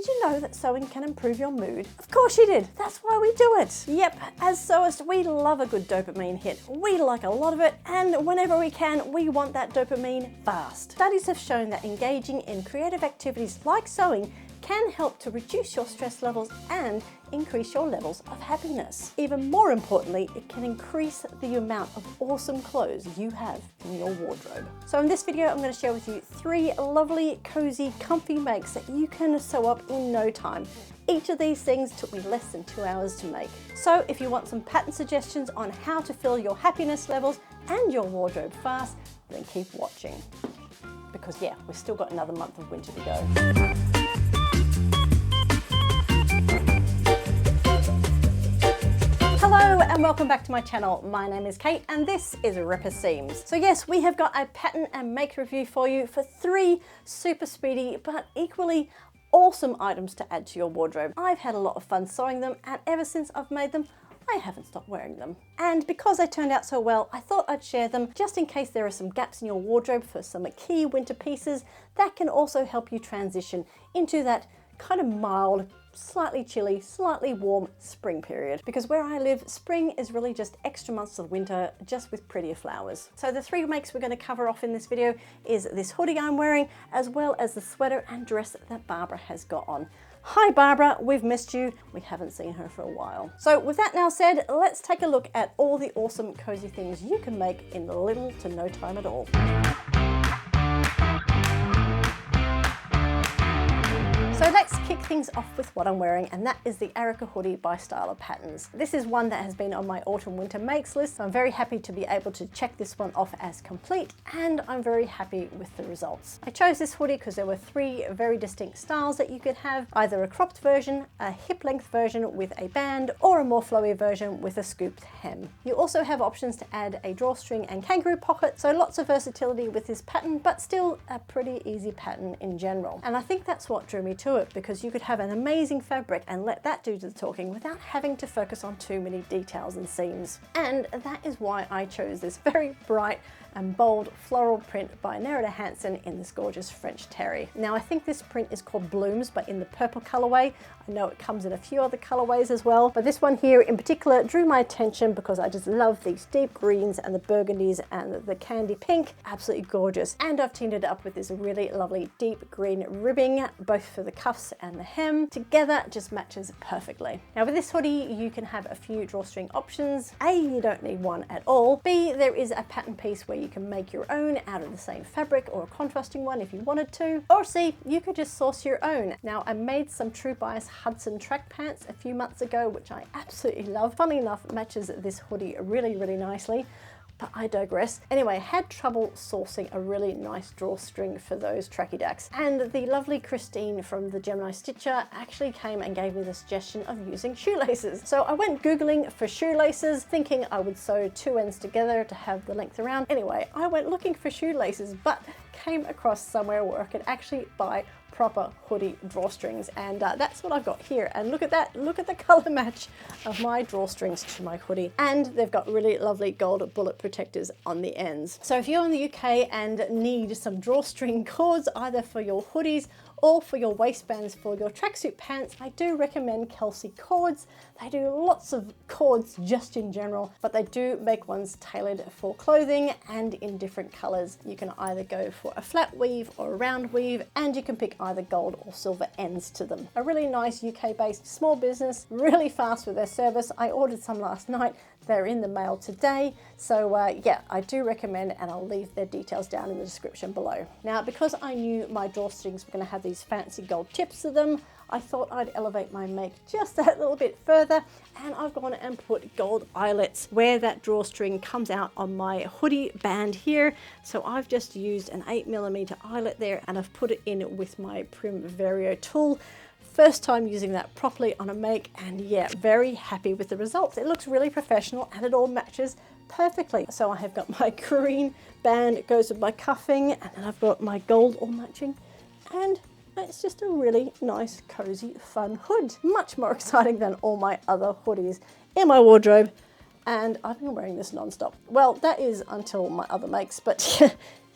Did you know that sewing can improve your mood? Of course you did. That's why we do it. Yep, as sewists, we love a good dopamine hit. We like a lot of it, and whenever we can, we want that dopamine fast. Studies have shown that engaging in creative activities like sewing can help to reduce your stress levels and increase your levels of happiness. Even more importantly, it can increase the amount of awesome clothes you have in your wardrobe. So in this video, I'm going to share with you 3 lovely, cozy, comfy makes that you can sew up in no time. Each of these things took me less than 2 hours to make. So if you want some pattern suggestions on how to fill your happiness levels and your wardrobe fast, then keep watching. Because yeah, we've still got another month of winter to go. Hello and welcome back to my channel. My name is Kate and this is Ripper Seams. So yes, we have got a pattern and make review for you for 3 super speedy but equally awesome items to add to your wardrobe. I've had a lot of fun sewing them, and ever since I've made them, I haven't stopped wearing them. And because they turned out so well, I thought I'd share them just in case there are some gaps in your wardrobe for some key winter pieces that can also help you transition into that kind of mild, slightly chilly, slightly warm spring period. Because where I live, spring is really just extra months of winter, just with prettier flowers. So the 3 makes we're going to cover off in this video is this hoodie I'm wearing, as well as the sweater and dress that Barbara has got on. Hi Barbara, we've missed you. We haven't seen her for a while. So with that now said, let's take a look at all the awesome cozy things you can make in little to no time at all. So let's kick things off with what I'm wearing, and that is the Arica hoodie by Styla Patterns. This is one that has been on my autumn winter makes list, so I'm very happy to be able to check this one off as complete, and I'm very happy with the results. I chose this hoodie because there were 3 very distinct styles that you could have, either a cropped version, a hip length version with a band, or a more flowy version with a scooped hem. You also have options to add a drawstring and kangaroo pocket, so lots of versatility with this pattern, but still a pretty easy pattern in general. And I think that's what drew me to it, because you could have an amazing fabric and let that do the talking without having to focus on too many details and seams. And that is why I chose this very bright and bold floral print by Nerida Hansen in this gorgeous French terry. Now I think this print is called Blooms, but in the purple colorway. I know it comes in a few other colorways as well, but this one here in particular drew my attention because I just love these deep greens and the burgundies and the candy pink. Absolutely gorgeous. And I've teamed it up with this really lovely deep green ribbing, both for the cuffs and the hem. Together just matches perfectly. Now with this hoodie, you can have a few drawstring options. A, you don't need one at all. B, there is a pattern piece where you can make your own out of the same fabric, or a contrasting one if you wanted to. Or C, you could just source your own. Now I made some True Bias Hudson track pants a few months ago, which I absolutely love. Funnily enough, matches this hoodie really, really nicely. But I digress. Anyway, I had trouble sourcing a really nice drawstring for those tracky dacks. And the lovely Christine from the Gemini Stitcher actually came and gave me the suggestion of using shoelaces. So I went Googling for shoelaces, thinking I would sew 2 ends together to have the length around. Anyway, I went looking for shoelaces, but came across somewhere where I could actually buy proper hoodie drawstrings, and that's what I've got here. And look at that, look at the color match of my drawstrings to my hoodie, and they've got really lovely gold bullet protectors on the ends. So if you're in the UK and need some drawstring cords either for your hoodies or for your waistbands for your tracksuit pants, I do recommend Kelsey cords. They do lots of cords just in general, but they do make ones tailored for clothing and in different colors. You can either go for a flat weave or a round weave, and you can pick either gold or silver ends to them. A really nice UK-based small business, really fast with their service. I ordered some last night. They're in the mail today. So yeah, I do recommend, and I'll leave their details down in the description below. Now, because I knew my drawstrings were going to have these fancy gold tips to them, I thought I'd elevate my make just that little bit further, and I've gone and put gold eyelets where that drawstring comes out on my hoodie band here. So I've just used an 8mm eyelet there, and I've put it in with my Prim Vario tool. First time using that properly on a make, and yeah, very happy with the results. It looks really professional and it all matches perfectly. So I have got my green band, it goes with my cuffing, and then I've got my gold all matching, and it's just a really nice, cozy, fun hood. Much more exciting than all my other hoodies in my wardrobe, and I've been wearing this non-stop. Well, that is until my other makes, but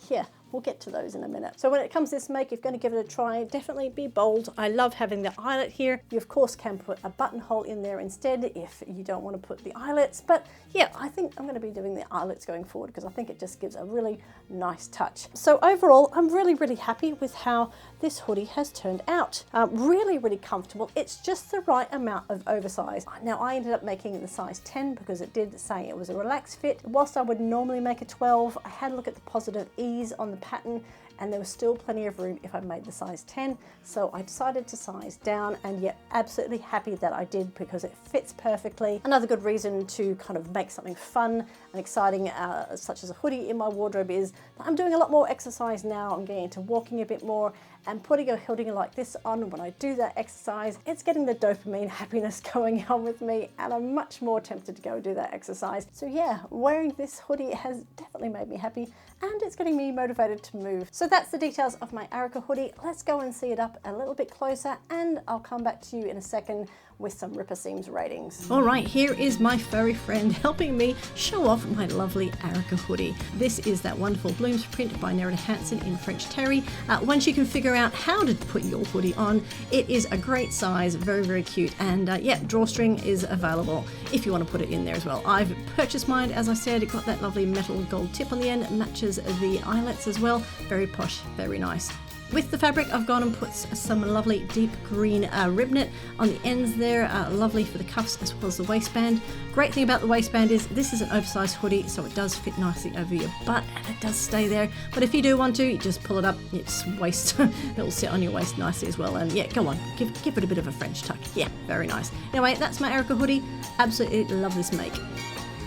yeah, we'll get to those in a minute. So when it comes to this make, if you're going to give it a try, definitely be bold. I love having the eyelet here. You of course can put a buttonhole in there instead if you don't want to put the eyelets, but yeah, I think I'm going to be doing the eyelets going forward because I think it just gives a really nice touch. So overall, I'm really happy with how this hoodie has turned out. Really comfortable. It's just the right amount of oversize. Now I ended up making the size 10 because it did say it was a relaxed fit. Whilst I would normally make a 12, I had a look at the positive ease on the pattern and there was still plenty of room if I made the size 10. So I decided to size down, and yet absolutely happy that I did because it fits perfectly. Another good reason to kind of make something fun and exciting, such as a hoodie in my wardrobe, is that I'm doing a lot more exercise now. I'm getting into walking a bit more, and putting a hoodie like this on when I do that exercise, it's getting the dopamine happiness going on with me, and I'm much more tempted to go do that exercise. So yeah, wearing this hoodie has definitely made me happy, and it's getting me motivated to move. So that's the details of my Arica hoodie. Let's go and see it up a little bit closer, and I'll come back to you in a second with some Ripper Seams ratings. All right, here is my furry friend helping me show off my lovely Arica hoodie. This is that wonderful Blooms print by Nerida Hansen in French Terry. Once you can figure out how to put your hoodie on, it is a great size, very cute, and yeah, drawstring is available if you want to put it in there as well. I've purchased mine, as I said. It got that lovely metal gold tip on the end, matches the eyelets as well. Very posh, very nice. With the fabric, I've gone and put some lovely deep green rib knit on the ends there, lovely for the cuffs as well as the waistband. Great thing about the waistband is this is an oversized hoodie, so it does fit nicely over your butt and it does stay there. But if you do want to, you just pull it up, it's waist, it'll sit on your waist nicely as well. And yeah, go on, give it a bit of a French tuck. Yeah, very nice. Anyway, that's my Arica hoodie. Absolutely love this make.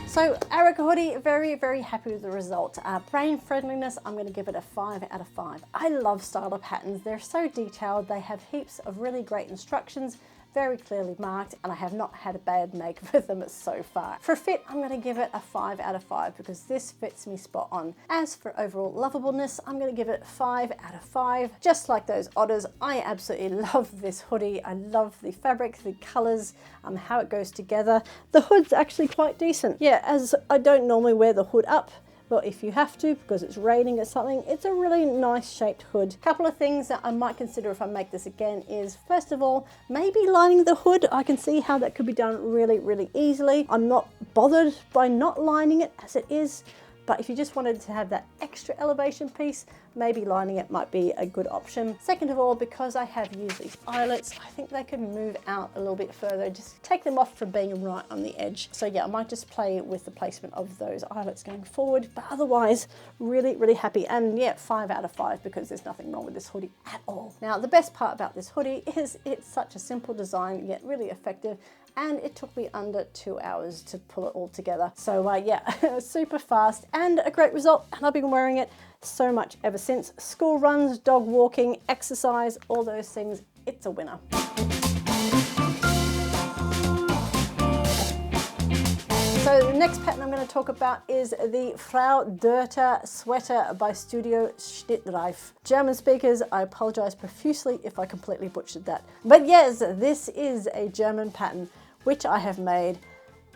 So Arica hoodie, very happy with the result. Brain friendliness, I'm going to give it a 5 out of 5. I love Styla patterns. They're so detailed. They have heaps of really great instructions, very clearly marked, and I have not had a bad make with them so far. For fit, I'm going to give it a 5 out of 5 because this fits me spot on. As for overall lovableness, I'm going to give it 5 out of 5. Just like those otters, I absolutely love this hoodie. I love the fabric, the colors, how it goes together. The hood's actually quite decent. Yeah, as I don't normally wear the hood up, but if you have to because it's raining or something, it's a really nice shaped hood. Couple of things that I might consider if I make this again is, first of all, maybe lining the hood. I can see how that could be done really easily. I'm not bothered by not lining it as it is, but if you just wanted to have that extra elevation piece, maybe lining it might be a good option. Second of all, because I have used these eyelets, I think they can move out a little bit further, just take them off from being right on the edge. So yeah, I might just play with the placement of those eyelets going forward, but otherwise, really happy. And yeah, 5 out of 5 because there's nothing wrong with this hoodie at all. Now, the best part about this hoodie is it's such a simple design, yet really effective. And it took me under 2 hours to pull it all together. So yeah, super fast and a great result. And I've been wearing it so much ever since. School runs, dog walking, exercise, all those things, it's a winner. So the next pattern I'm going to talk about is the Frau Dorte sweater by Studio Schnittreif. German speakers, I apologize profusely if I completely butchered that. But yes, this is a German pattern which I have made,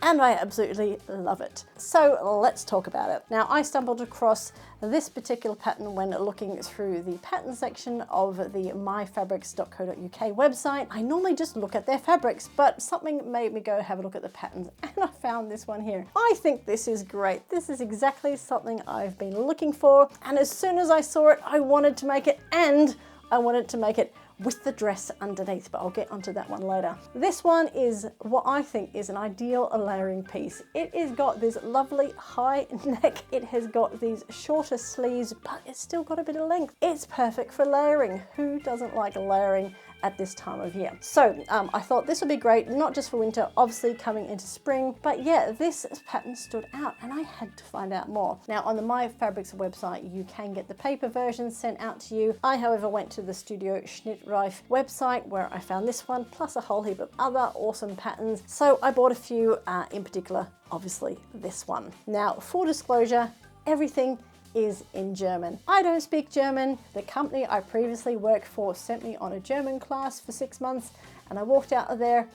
and I absolutely love it. So let's talk about it. Now, I stumbled across this particular pattern when looking through the pattern section of the myfabrics.co.uk website. I normally just look at their fabrics, but something made me go have a look at the patterns, and I found this one here. I think this is great. This is exactly something I've been looking for, and as soon as I saw it, I wanted to make it, and I wanted to make it with the dress underneath, but I'll get onto that one later. This one is what I think is an ideal layering piece. It has got this lovely high neck. It has got these shorter sleeves, but it's still got a bit of length. It's perfect for layering. Who doesn't like layering at this time of year? So I thought this would be great, not just for winter, obviously coming into spring, but yeah, this pattern stood out and I had to find out more. Now, on the My Fabrics website, you can get the paper version sent out to you. I, however, went to the Studio Schnittreif website where I found this one, plus a whole heap of other awesome patterns. So I bought a few, in particular, obviously this one. Now, full disclosure, everything is in German. I don't speak German. The company I previously worked for sent me on a German class for 6 months, and I walked out of there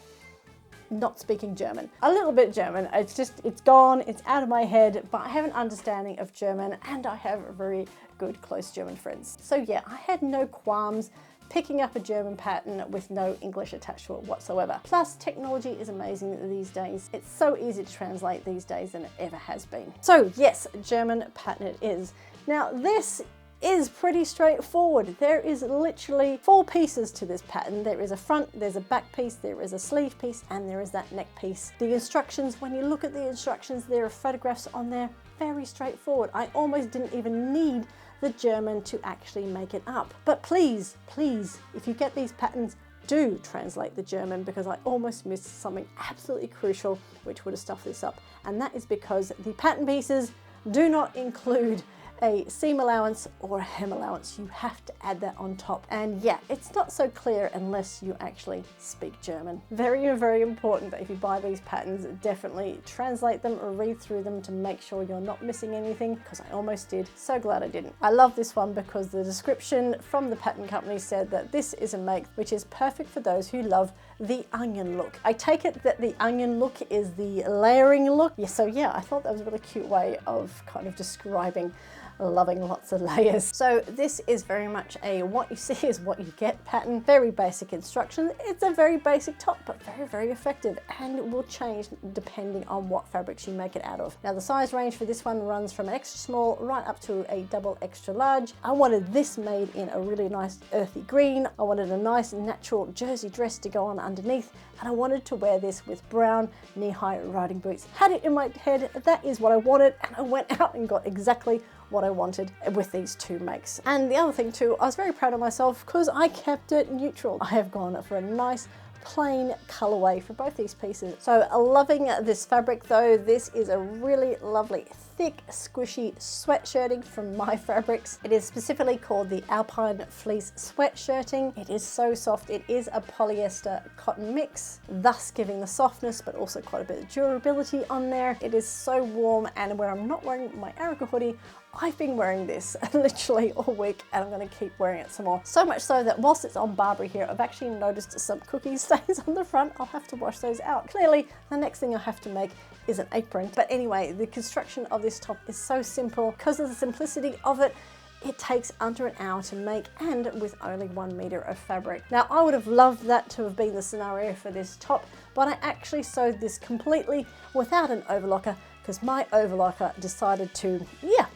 not speaking German. A little bit German, it's gone, it's out of my head, but I have an understanding of German and I have very good close German friends. So yeah, I had no qualms picking up a German pattern with no English attached to it whatsoever. Plus, technology is amazing these days. It's so easy to translate these days than it ever has been. So yes, German pattern it is. Now this is pretty straightforward. There is literally 4 pieces to this pattern. There is a front, there's a back piece, there is a sleeve piece, and there is that neck piece. The instructions, when you look at the instructions, there are photographs on there. Very straightforward. I almost didn't even need the German to actually make it up. But please, please, if you get these patterns, do translate the German, because I almost missed something absolutely crucial which would have stuffed this up. And that is because the pattern pieces do not include a seam allowance or a hem allowance. You have to add that on top. And yeah, it's not so clear unless you actually speak German. Very, very important that if you buy these patterns, definitely translate them or read through them to make sure you're not missing anything, because I almost did. So glad I didn't. I love this one because the description from the pattern company said that this is a make which is perfect for those who love the onion look. I take it that the onion look is the layering look. Yeah, so yeah, I thought that was a really cute way of kind of describing loving lots of layers. So this is very much a what you see is what you get pattern. Very basic instructions. It's a very basic top, but very, very effective, and will change depending on what fabrics you make it out of. Now the size range for this one runs from an extra small right up to a double extra large. I wanted this made in a really nice earthy green. I wanted a nice natural jersey dress to go on underneath, and I wanted to wear this with brown knee-high riding boots. Had it in my head, that is what I wanted, and I went out and got exactly what I wanted with these 2 makes. And the other thing too, I was very proud of myself because I kept it neutral. I have gone for a nice plain colorway for both these pieces. So loving this fabric though. This is a really lovely thick squishy sweatshirting from My Fabrics. It is specifically called the Alpine Fleece Sweatshirting. It is so soft. It is a polyester cotton mix, thus giving the softness but also quite a bit of durability on there. It is so warm, and when I'm not wearing my Arica hoodie, I've been wearing this literally all week, and I'm going to keep wearing it some more. So much so that whilst it's on Barbary here, I've actually noticed some cookie stains on the front. I'll have to wash those out. Clearly, the next thing I have to make is an apron. But anyway, the construction of this top is so simple. Because of the simplicity of it, it takes under an hour to make, and with only 1 meter of fabric. Now, I would have loved that to have been the scenario for this top, but I actually sewed this completely without an overlocker because my overlocker decided to, yeah,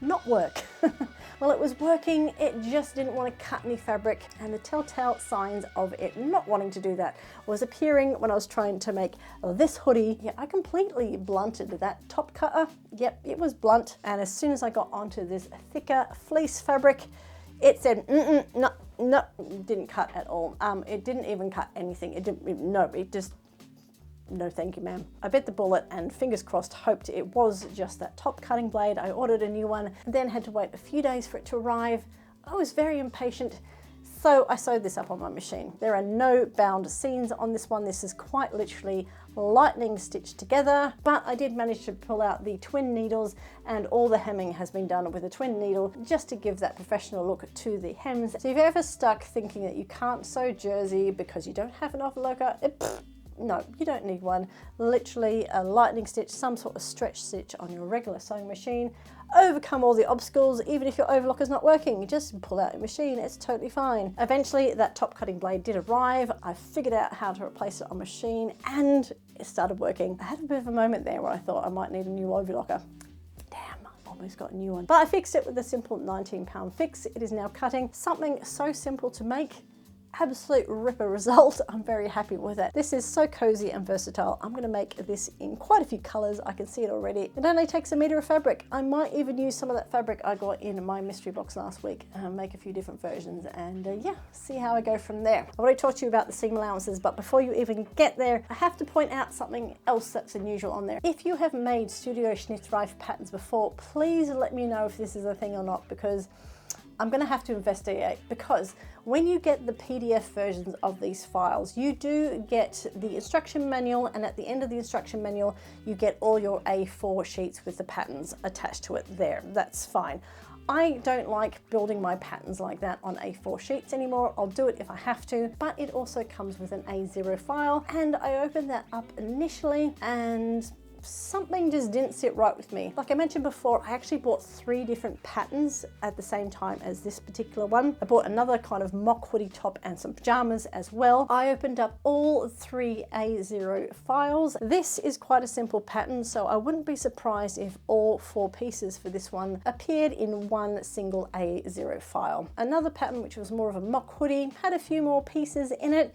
not work. Well, it was working, it just didn't want to cut any fabric, and the telltale signs of it not wanting to do that was appearing when I was trying to make this hoodie. Yeah, I completely blunted that top cutter. Yep, it was blunt, and as soon as I got onto this thicker fleece fabric, it said, no, didn't cut at all. It didn't even cut anything. It didn't, no, it just, no thank you ma'am. I bit the bullet and fingers crossed hoped it was just that top cutting blade. I ordered a new one, then had to wait a few days for it to arrive. I was very impatient, so I sewed this up on my machine. There are no bound seams on this one. This is quite literally lightning stitched together, but I did manage to pull out the twin needles, and all the hemming has been done with a twin needle just to give that professional look to the hems. So if you're ever stuck thinking that you can't sew jersey because you don't have an overlocker, no, you don't need one. Literally a lightning stitch, some sort of stretch stitch on your regular sewing machine. Overcome all the obstacles. Even if your overlocker's not working, just pull out your machine, it's totally fine. Eventually that top cutting blade did arrive. I figured out how to replace it on machine, and it started working. I had a bit of a moment there where I thought I might need a new overlocker. Damn, I almost got a new one. But I fixed it with a simple £19 fix. It is now cutting. Something so simple to make, absolute ripper result. I'm very happy with it. This is so cozy and versatile. I'm going to make this in quite a few colors. I can see it already. It only takes a meter of fabric. I might even use some of that fabric I got in my mystery box last week and make a few different versions, and yeah, see how I go from there. I've already talked to you about the seam allowances, but before you even get there, I have to point out something else that's unusual on there. If you have made Studio Schnittreif patterns before, please let me know if this is a thing or not, because I'm going to have to investigate. Because when you get the PDF versions of these files, you do get the instruction manual, and at the end of the instruction manual, you get all your A4 sheets with the patterns attached to it there. That's fine. I don't like building my patterns like that on A4 sheets anymore. I'll do it if I have to, but it also comes with an A0 file, and I opened that up initially and something just didn't sit right with me. Like I mentioned before, I actually bought 3 different patterns at the same time as this particular one. I bought another kind of mock hoodie top and some pajamas as well. I opened up all 3 A0 files. This is quite a simple pattern, so I wouldn't be surprised if all 4 pieces for this one appeared in one single A0 file. Another pattern, which was more of a mock hoodie, had a few more pieces in it,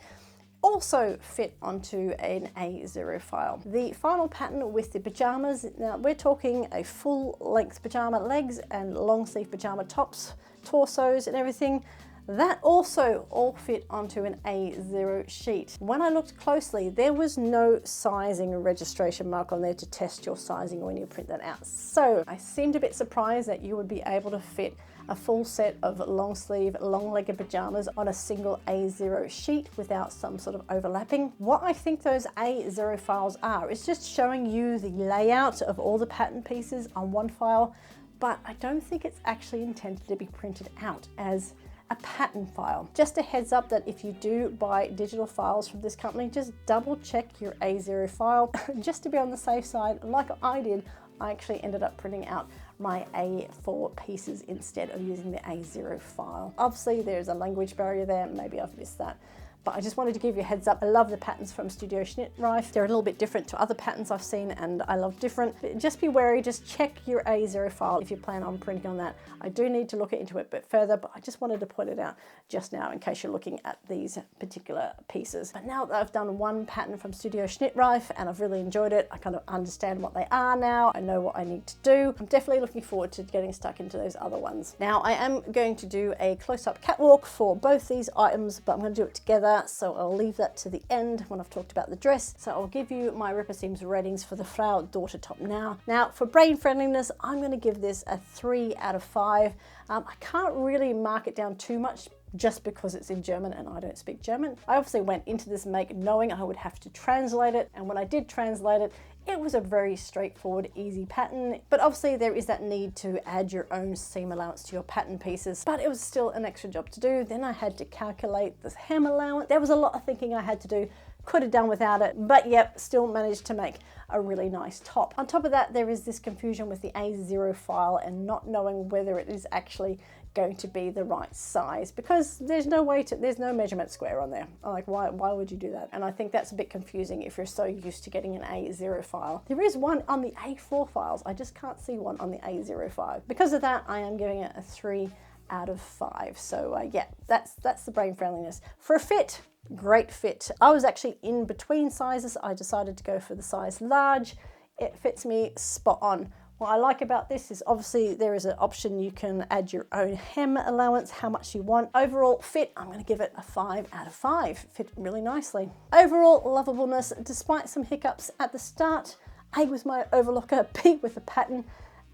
also fit onto an A0 file. The final pattern with the pajamas, now we're talking a full length pajama, legs and long sleeve pajama tops, torsos and everything. That also all fit onto an A0 sheet. When I looked closely, there was no sizing registration mark on there to test your sizing when you print that out. So I seemed a bit surprised that you would be able to fit a full set of long sleeve, long legged pajamas on a single A0 sheet without some sort of overlapping. What I think those A0 files are is just showing you the layout of all the pattern pieces on one file, but I don't think it's actually intended to be printed out as a pattern file. Just a heads up that if you do buy digital files from this company, just double check your A0 file just to be on the safe side. Like I did, I actually ended up printing out my A4 pieces instead of using the A0 file. Obviously there's a language barrier there, maybe I've missed that. But I just wanted to give you a heads up. I love the patterns from Studio Schnittreif. They're a little bit different to other patterns I've seen and I love different. But just be wary, just check your A0 file if you plan on printing on that. I do need to look into it a bit further, but I just wanted to point it out just now in case you're looking at these particular pieces. But now that I've done one pattern from Studio Schnittreif and I've really enjoyed it, I kind of understand what they are now. I know what I need to do. I'm definitely looking forward to getting stuck into those other ones. Now I am going to do a close-up catwalk for both these items, but I'm going to do it together. So I'll leave that to the end when I've talked about the dress. So I'll give you my Ripper Seams ratings for the Frau Dorte top now. Now for brain friendliness, I'm going to give this a 3 out of 5. I can't really mark it down too much just because it's in German and I don't speak German. I obviously went into this make knowing I would have to translate it, and when I did translate it, it was a very straightforward, easy pattern, but obviously there is that need to add your own seam allowance to your pattern pieces, but it was still an extra job to do. Then I had to calculate the hem allowance. There was a lot of thinking I had to do. Could have done without it, but yep, still managed to make a really nice top. On top of that, there is this confusion with the A0 file and not knowing whether it is actually going to be the right size, because there's no measurement square on there. I'm like, why would you do that? And I think that's a bit confusing if you're so used to getting an A0 file. There is one on the A4 files, I just can't see one on the A0 file. Because of that, I am giving it a 3 out of 5. So yeah, that's the brain friendliness. For a fit, great fit. I was actually in between sizes. I decided to go for the size large. It fits me spot on. What I like about this is obviously there is an option you can add your own hem allowance, how much you want. Overall fit, I'm going to give it a 5 out of 5. Fit really nicely. Overall lovableness, despite some hiccups at the start. A with my overlocker, B with the pattern.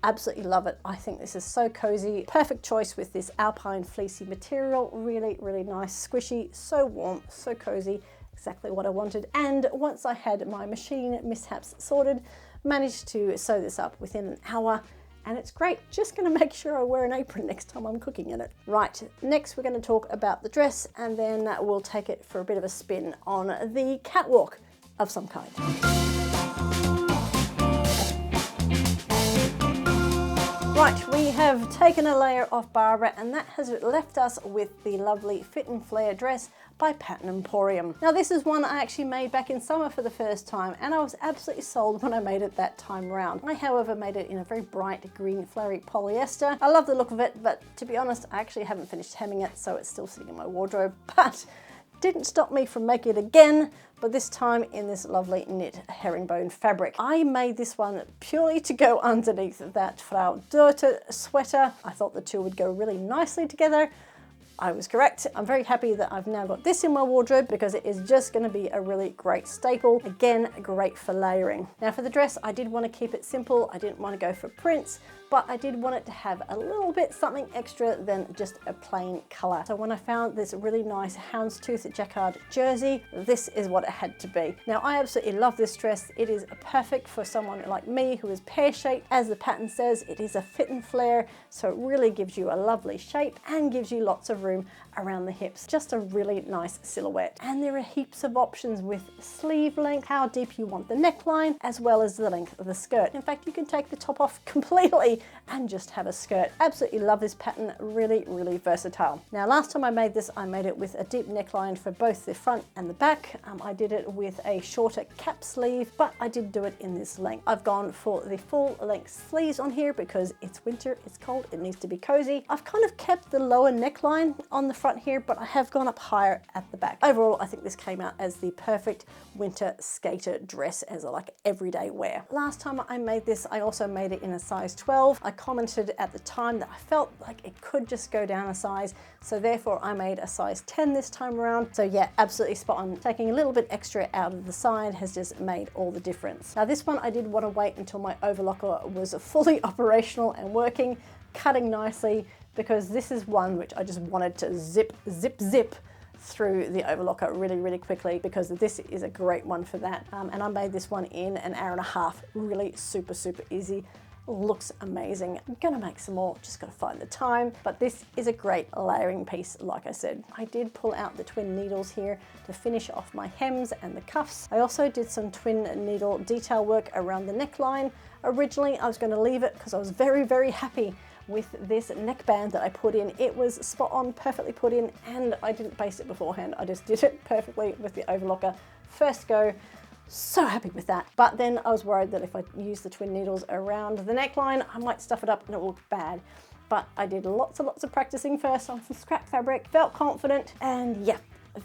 Absolutely love it. I think this is so cozy. Perfect choice with this alpine fleecy material. Really, really nice, squishy, so warm, so cozy. Exactly what I wanted. And once I had my machine mishaps sorted, managed to sew this up within an hour, and it's great. Just gonna make sure I wear an apron next time I'm cooking in it. Right, next we're gonna talk about the dress, and then we'll take it for a bit of a spin on the catwalk of some kind. Right, we have taken a layer off Barbara, and that has left us with the lovely Fit and Flare dress by Emporium. Now this is one I actually made back in summer for the first time, and I was absolutely sold when I made it that time round. I, however, made it in a very bright green flowery polyester. I love the look of it, but to be honest, I actually haven't finished hemming it, so it's still sitting in my wardrobe, but didn't stop me from making it again, but this time in this lovely knit herringbone fabric. I made this one purely to go underneath that Frau Dorte sweater. I thought the two would go really nicely together. I was correct. I'm very happy that I've now got this in my wardrobe because it is just going to be a really great staple. Again, great for layering. Now for the dress, I did want to keep it simple. I didn't want to go for prints, but I did want it to have a little bit something extra than just a plain color. So when I found this really nice houndstooth jacquard jersey, this is what it had to be. Now I absolutely love this dress. It is perfect for someone like me who is pear-shaped. As the pattern says, it is a fit and flare, so it really gives you a lovely shape and gives you lots of room around the hips. Just a really nice silhouette. And there are heaps of options with sleeve length, how deep you want the neckline, as well as the length of the skirt. In fact, you can take the top off completely and just have a skirt. Absolutely love this pattern, really, really versatile. Now, last time I made this, I made it with a deep neckline for both the front and the back. I did it with a shorter cap sleeve, but I did do it in this length. I've gone for the full length sleeves on here because it's winter, it's cold, it needs to be cozy. I've kind of kept the lower neckline on the front here, but I have gone up higher at the back. Overall, I think this came out as the perfect winter skater dress as a like everyday wear. Last time I made this, I also made it in a size 12. I commented at the time that I felt like it could just go down a size, so therefore I made a size 10 this time around. So yeah, absolutely spot on. Taking a little bit extra out of the side has just made all the difference. Now this one I did want to wait until my overlocker was fully operational and working, cutting nicely, because this is one which I just wanted to zip through the overlocker really, really quickly, because this is a great one for that. And I made this one in an hour and a half, really super, super easy. Looks amazing. I'm gonna make some more, just gotta find the time, but this is a great layering piece. Like I said, I did pull out the twin needles here to finish off my hems and the cuffs. I also did some twin needle detail work around the neckline. Originally, I was gonna leave it because I was very, very happy with this neckband that I put in. It was spot on, perfectly put in, and I didn't baste it beforehand. I just did it perfectly with the overlocker. First go. So happy with that. But then I was worried that if I used the twin needles around the neckline, I might stuff it up and it would look bad. But I did lots and lots of practicing first on some scrap fabric, felt confident, and yeah,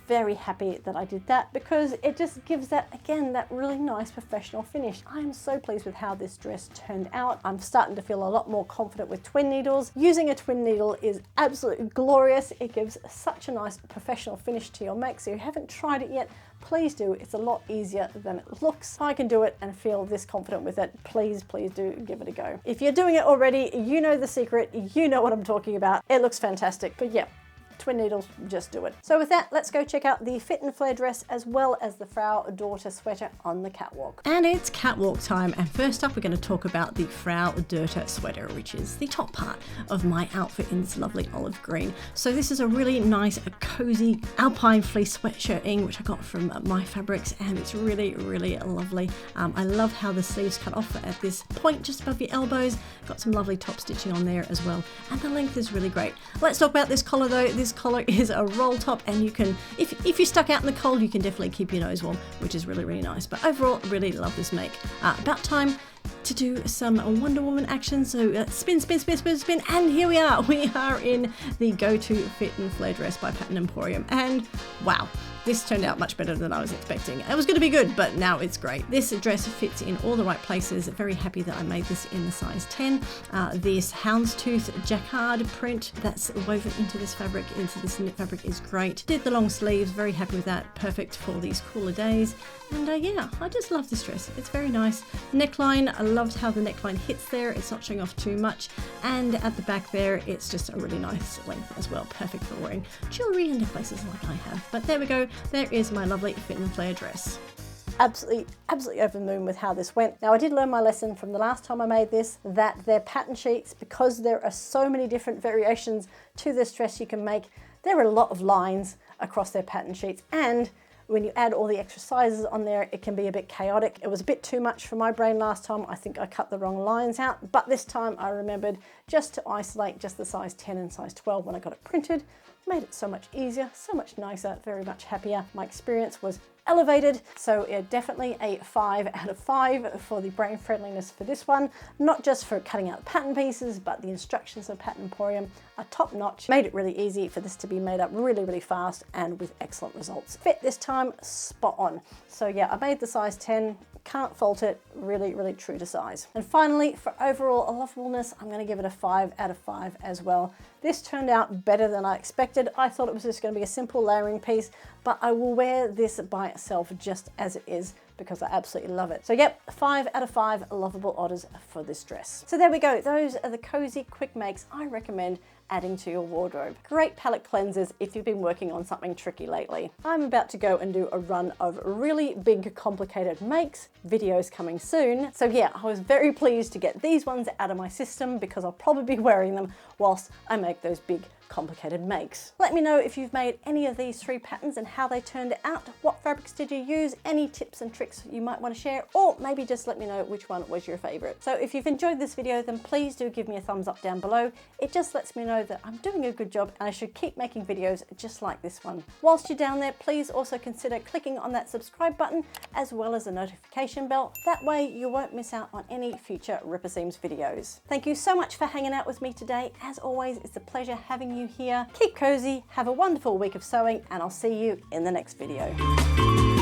very happy that I did that, because it just gives that, again, that really nice professional finish. I am so pleased with how this dress turned out. I'm starting to feel a lot more confident with twin needles. Using a twin needle is absolutely glorious. It gives such a nice professional finish to your make. So if you haven't tried it yet, please do. It's a lot easier than it looks. If I can do it and feel this confident with it, please, please do give it a go. If you're doing it already, you know the secret, you know what I'm talking about. It looks fantastic, but yeah, twin needles, just do it. So with that, let's go check out the fit and flare dress as well as the Frau Dorte sweater on the catwalk. And it's catwalk time, and first up we're going to talk about the Frau Dorte sweater, which is the top part of my outfit in this lovely olive green. So this is a really nice, cozy alpine fleece sweatshirting, which I got from My Fabrics, and it's really, really lovely. I love how the sleeves cut off at this point just above your elbows. Got some lovely top stitching on there as well, and the length is really great. Let's talk about this collar though. This collar is a roll top, and you can, if you're stuck out in the cold, you can definitely keep your nose warm, which is really, really nice. But overall, really love this make. About time to do some Wonder Woman action. So spin, spin, spin, spin, spin, and here we are. We are in the go-to fit and flare dress by Emporium, and wow, this turned out much better than I was expecting. It was going to be good, but now it's great. This dress fits in all the right places. Very happy that I made this in the size 10. This houndstooth jacquard print that's woven into this fabric, into this knit fabric, is great. Did the long sleeves, very happy with that. Perfect for these cooler days. And yeah, I just love this dress. It's very nice. Neckline, I loved how the neckline hits there. It's not showing off too much. And at the back there, it's just a really nice length as well. Perfect for wearing jewelry and necklaces like I have. But there we go. There is my lovely fit and flare dress. Absolutely over the moon with how this went. Now I did learn my lesson from the last time I made this, that their pattern sheets, because there are so many different variations to this dress you can make, there are a lot of lines across their pattern sheets, and when you add all the extra sizes on there, it can be a bit chaotic. It was a bit too much for my brain last time. I think I cut the wrong lines out, but this time I remembered just to isolate just the size 10 and size 12 when I got it printed. Made it so much easier, so much nicer, very much happier. My experience was elevated, so yeah, definitely a 5 out of 5 for the brain friendliness for this one. Not just for cutting out pattern pieces, but the instructions of Emporium are top notch. Made it really easy for this to be made up really, really fast and with excellent results. Fit this time, spot on. So yeah, I made the size 10, can't fault it, really, really true to size. And finally, for overall lovableness, I'm going to give it a 5 out of 5 as well. This turned out better than I expected. I thought it was just going to be a simple layering piece, but I will wear this by itself just as it is because I absolutely love it. So yep, 5 out of 5 lovable orders for this dress. So there we go. Those are the cozy quick makes I recommend adding to your wardrobe. Great palette cleansers if you've been working on something tricky lately. I'm about to go and do a run of really big complicated makes, videos coming soon. So yeah, I was very pleased to get these ones out of my system because I'll probably be wearing them whilst I make those big complicated makes. Let me know if you've made any of these 3 patterns and how they turned out. What fabrics did you use? Any tips and tricks you might want to share, or maybe just let me know which one was your favorite. So if you've enjoyed this video, then please do give me a thumbs up down below. It just lets me know that I'm doing a good job and I should keep making videos just like this one. Whilst you're down there, please also consider clicking on that subscribe button as well as the notification bell. That way you won't miss out on any future Ripper Seams videos. Thank you so much for hanging out with me today. As always, it's a pleasure having you here. Keep cozy, have a wonderful week of sewing, and I'll see you in the next video.